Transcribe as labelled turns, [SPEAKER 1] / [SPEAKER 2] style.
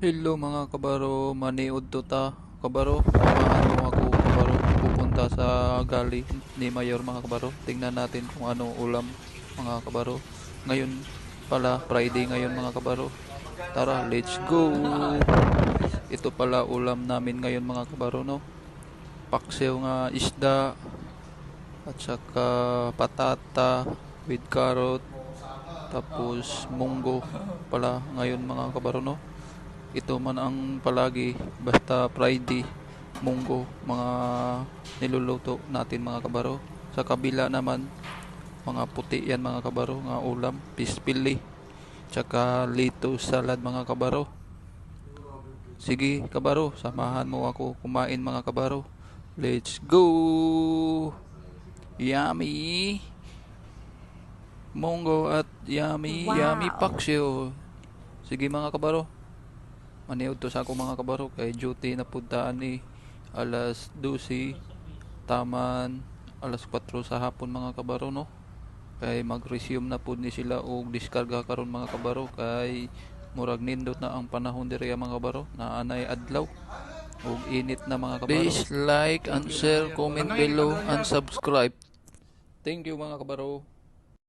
[SPEAKER 1] Hello mga kabaro, maniud to ta. Kabaro, samahan mo ako kabaro. Pupunta sa gali ni Mayor mga kabaro. Tingnan natin kung ano ulam mga kabaro. Ngayon pala, Friday ngayon mga kabaro. Tara, let's go! Ito pala ulam namin ngayon mga kabaro no. Paksiw nga isda at saka patata with carrot. Tapos munggo pala ngayon mga kabaro no. Ito man ang palagi basta Friday, munggo, mga niluluto natin mga kabaro. Sa kabila naman, mga puti yan mga kabaro, nga ulam, pispili, tsaka lettuce salad mga kabaro. Sige kabaro, samahan mo ako kumain mga kabaro. Let's go! Yummy! Munggo at yummy
[SPEAKER 2] Wow.
[SPEAKER 1] paksyo. Sige mga kabaro, maniud to sa ako mga kabaro kay duty na puntaan ni alas 12 taman alas 4 sa hapon mga kabaro no, kay mag-resume na pud ni sila og diskarga karon mga kabaro kay murag nindot na ang panahon diri mga kabaro na anay adlaw og init na mga kabaro. Please like and share, comment below and subscribe. Thank you mga kabaro.